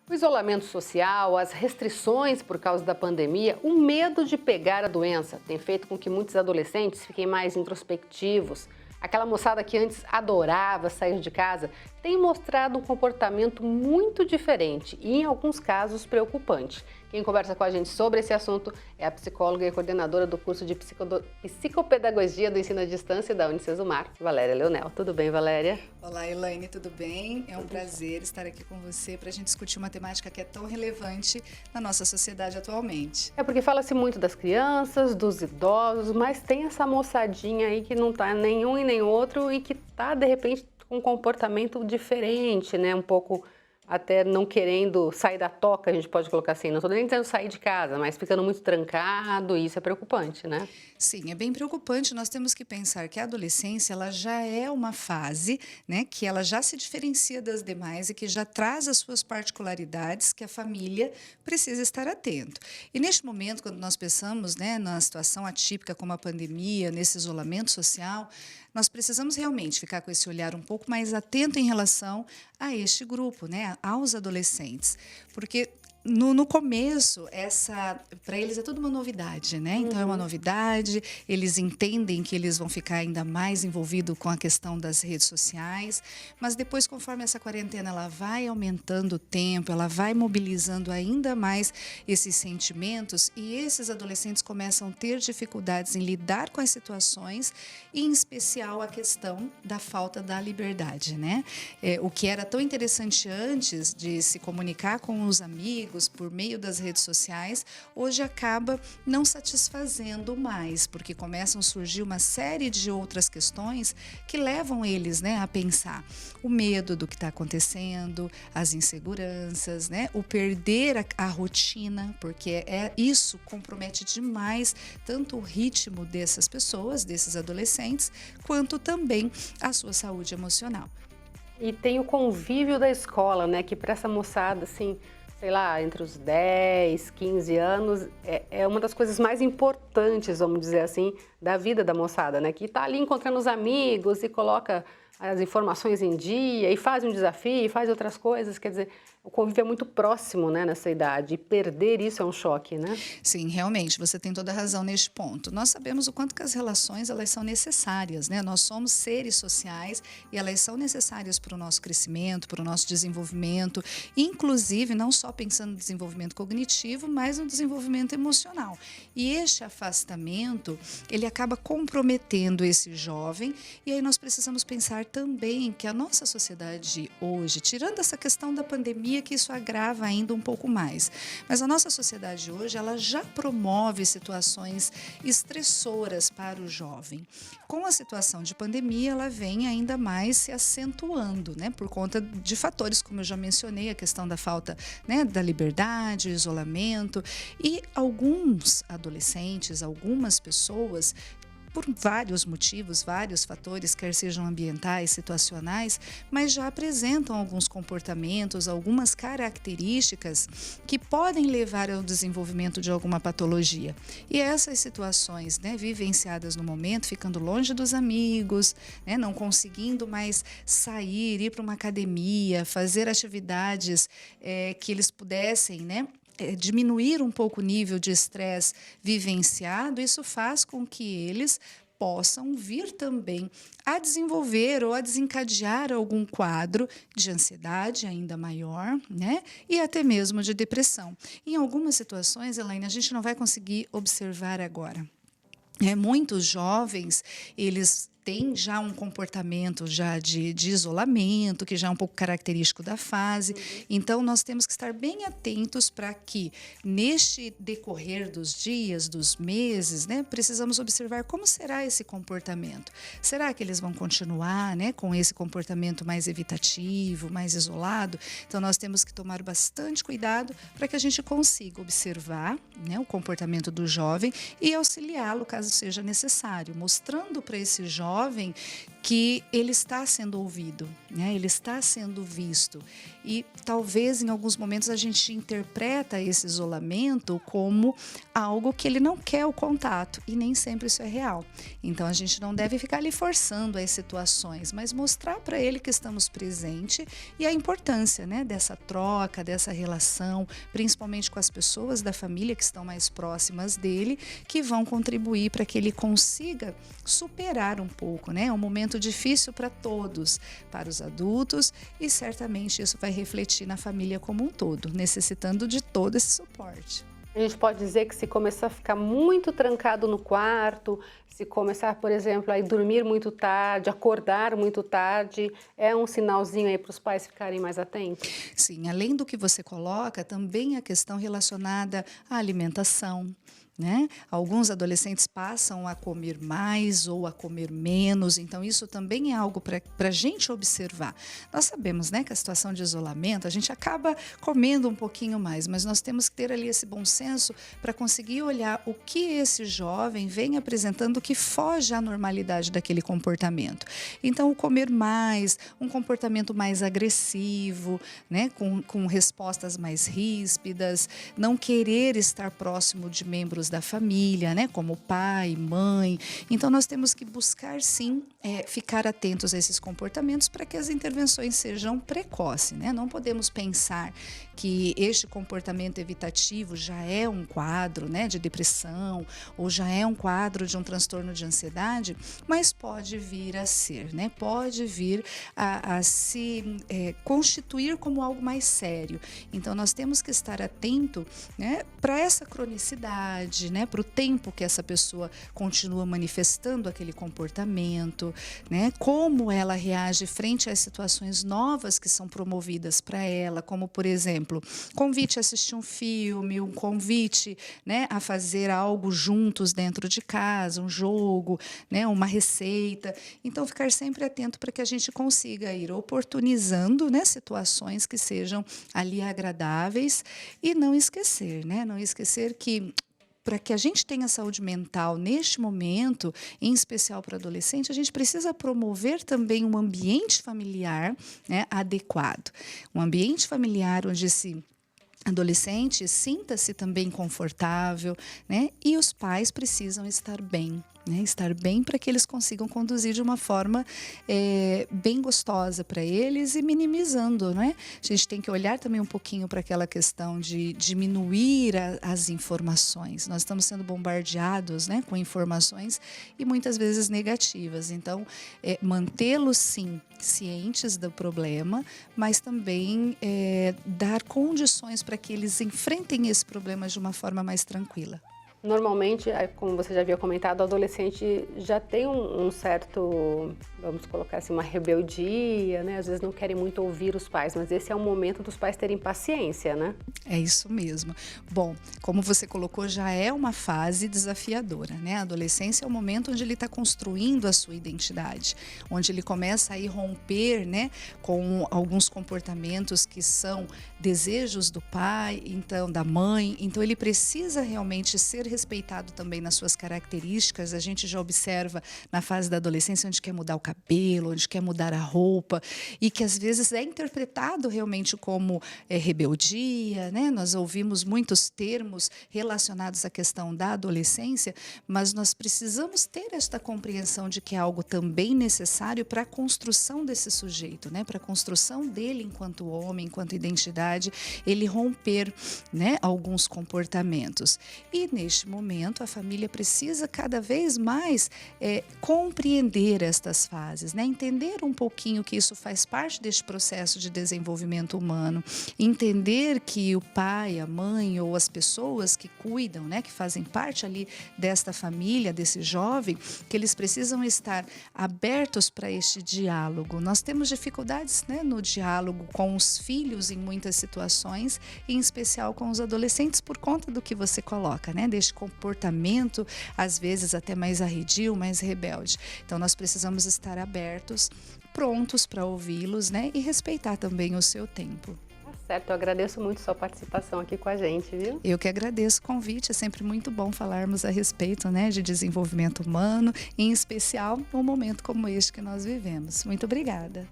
O isolamento social, as restrições por causa da pandemia, o medo de pegar a doença tem feito com que muitos adolescentes fiquem mais introspectivos. Aquela moçada que antes adorava sair de casa tem mostrado um comportamento muito diferente e, em alguns casos, preocupante. Quem conversa com a gente sobre esse assunto é a psicóloga e coordenadora do curso de Psicopedagogia do Ensino à Distância da Unicesumar, Valéria Leonel. Tudo bem, Valéria? Olá, Elaine, tudo bem? É um prazer estar aqui com você para a gente discutir uma temática que é tão relevante na nossa sociedade atualmente. É porque fala-se muito das crianças, dos idosos, mas tem essa moçadinha aí que não tá nenhum e nem outro e que tá, de repente, com um comportamento diferente, né? Um pouco até não querendo sair da toca, a gente pode colocar assim. Não estou nem dizendo sair de casa, mas ficando muito trancado, e isso é preocupante, né? Sim, é bem preocupante. Nós temos que pensar que a adolescência ela já é uma fase, né, que ela já se diferencia das demais e que já traz as suas particularidades que a família precisa estar atento. E neste momento, quando nós pensamos, né, na situação atípica como a pandemia, nesse isolamento social, nós precisamos realmente ficar com esse olhar um pouco mais atento em relação a este grupo, né, aos adolescentes, porque no começo, para eles é tudo uma novidade, né? Então é uma novidade, eles entendem que eles vão ficar ainda mais envolvidos com a questão das redes sociais, mas depois, conforme essa quarentena ela vai aumentando o tempo, ela vai mobilizando ainda mais esses sentimentos e esses adolescentes começam a ter dificuldades em lidar com as situações, e em especial a questão da falta da liberdade, né? O que era tão interessante antes de se comunicar com os amigos, por meio das redes sociais, hoje acaba não satisfazendo mais, porque começam a surgir uma série de outras questões que levam eles, né, a pensar o medo do que está acontecendo, as inseguranças, né, o perder a rotina, porque isso compromete demais tanto o ritmo dessas pessoas, desses adolescentes, quanto também a sua saúde emocional. E tem o convívio da escola, né, que para essa moçada, assim, sei lá, entre os 10, 15 anos, é uma das coisas mais importantes, vamos dizer assim, da vida da moçada, né? Que tá ali encontrando os amigos e coloca as informações em dia e faz um desafio e faz outras coisas, quer dizer, o convívio é muito próximo, né, nessa idade, e perder isso é um choque, né? Sim, realmente, você tem toda a razão neste ponto. Nós sabemos o quanto que as relações elas são necessárias, né? Nós somos seres sociais e elas são necessárias para o nosso crescimento, para o nosso desenvolvimento, inclusive não só pensando no desenvolvimento cognitivo, mas no desenvolvimento emocional. E este afastamento, ele acaba comprometendo esse jovem, e aí nós precisamos pensar também que a nossa sociedade hoje, tirando essa questão da pandemia, que isso agrava ainda um pouco mais, mas a nossa sociedade hoje, ela já promove situações estressoras para o jovem. Com a situação de pandemia, ela vem ainda mais se acentuando, né, por conta de fatores, como eu já mencionei, a questão da falta, né, da liberdade, o isolamento, e alguns adolescentes, algumas pessoas, por vários motivos, vários fatores, quer sejam ambientais, situacionais, mas já apresentam alguns comportamentos, algumas características que podem levar ao desenvolvimento de alguma patologia. E essas situações, né, vivenciadas no momento, ficando longe dos amigos, né, não conseguindo mais sair, ir para uma academia, fazer atividades que eles pudessem, né, diminuir um pouco o nível de estresse vivenciado, isso faz com que eles possam vir também a desenvolver ou a desencadear algum quadro de ansiedade ainda maior, né? E até mesmo de depressão. Em algumas situações, Elaine, a gente não vai conseguir observar agora. Muitos jovens, eles têm já um comportamento já de isolamento, que já é um pouco característico da fase. Então, nós temos que estar bem atentos para que, neste decorrer dos dias, dos meses, né, precisamos observar como será esse comportamento. Será que eles vão continuar, né, com esse comportamento mais evitativo, mais isolado? Então, nós temos que tomar bastante cuidado para que a gente consiga observar, né, o comportamento do jovem e auxiliá-lo caso seja necessário, mostrando para esse jovem jovem que ele está sendo ouvido, né? Ele está sendo visto. E talvez em alguns momentos a gente interpreta esse isolamento como algo que ele não quer o contato, e nem sempre isso é real. Então a gente não deve ficar ali forçando as situações, mas mostrar para ele que estamos presentes e a importância, né, dessa troca, dessa relação, principalmente com as pessoas da família que estão mais próximas dele, que vão contribuir para que ele consiga superar um pouco, né? É um momento difícil para todos, para os adultos, e certamente isso vai refletir na família como um todo, necessitando de todo esse suporte. A gente pode dizer que se começar a ficar muito trancado no quarto, se começar, por exemplo, a ir dormir muito tarde, acordar muito tarde, é um sinalzinho aí para os pais ficarem mais atentos? Sim, além do que você coloca, também a questão relacionada à alimentação, né? Alguns adolescentes passam a comer mais ou a comer menos, então isso também é algo para a gente observar. Nós sabemos, né, que a situação de isolamento, a gente acaba comendo um pouquinho mais, mas nós temos que ter ali esse bom senso para conseguir olhar o que esse jovem vem apresentando que foge à normalidade daquele comportamento. Então, o comer mais, um comportamento mais agressivo, né, com respostas mais ríspidas, não querer estar próximo de membros da família, né, como pai, mãe. Então nós temos que buscar sim ficar atentos a esses comportamentos para que as intervenções sejam precoces, né? Não podemos pensar que este comportamento evitativo já é um quadro, né, de depressão ou já é um quadro de um transtorno de ansiedade, mas pode vir a ser, né? Pode vir a se constituir como algo mais sério. Então nós temos que estar atento, né, para essa cronicidade, né, para o tempo que essa pessoa continua manifestando aquele comportamento, né, como ela reage frente às situações novas que são promovidas para ela, como, por exemplo, convite a assistir um filme, um convite, né, a fazer algo juntos dentro de casa, um jogo, né, uma receita. Então, ficar sempre atento para que a gente consiga ir oportunizando, né, situações que sejam ali agradáveis e não esquecer, né, não esquecer que para que a gente tenha saúde mental neste momento, em especial para adolescente, a gente precisa promover também um ambiente familiar, né, adequado. Um ambiente familiar onde esse adolescente sinta-se também confortável, né, e os pais precisam estar bem. Né, estar bem para que eles consigam conduzir de uma forma bem gostosa para eles e minimizando, né? A gente tem que olhar também um pouquinho para aquela questão de diminuir as informações. Nós estamos sendo bombardeados, né, com informações e muitas vezes negativas. Então, mantê-los sim cientes do problema, mas também dar condições para que eles enfrentem esse problema de uma forma mais tranquila. Normalmente, como você já havia comentado, o adolescente já tem um certo, vamos colocar assim, uma rebeldia, né? Às vezes não querem muito ouvir os pais, mas esse é o momento dos pais terem paciência, né? É isso mesmo. Bom, como você colocou, já é uma fase desafiadora, né? A adolescência é o momento onde ele está construindo a sua identidade, onde ele começa a ir romper, né, com alguns comportamentos que são desejos do pai, então da mãe. Então ele precisa realmente ser respeitado também nas suas características. A gente já observa na fase da adolescência onde quer mudar o cabelo, onde quer mudar a roupa e que às vezes é interpretado realmente como rebeldia, né? Nós ouvimos muitos termos relacionados à questão da adolescência, mas nós precisamos ter esta compreensão de que é algo também necessário para a construção desse sujeito, né? Para a construção dele enquanto homem, enquanto identidade, ele romper, né, alguns comportamentos. E neste momento a família precisa cada vez mais compreender estas fases, né? Entender um pouquinho que isso faz parte deste processo de desenvolvimento humano, entender que o pai, a mãe ou as pessoas que cuidam, né, que fazem parte ali desta família, desse jovem, que eles precisam estar abertos para este diálogo. Nós temos dificuldades, né, no diálogo com os filhos em muitas situações, em especial com os adolescentes, por conta do que você coloca, né, deste comportamento, às vezes até mais arredio, mais rebelde. Então nós precisamos estar abertos, prontos para ouvi-los, né, e respeitar também o seu tempo. Tá certo, eu agradeço muito sua participação aqui com a gente, viu? Eu que agradeço o convite, é sempre muito bom falarmos a respeito, né, de desenvolvimento humano, em especial num momento como este que nós vivemos. Muito obrigada.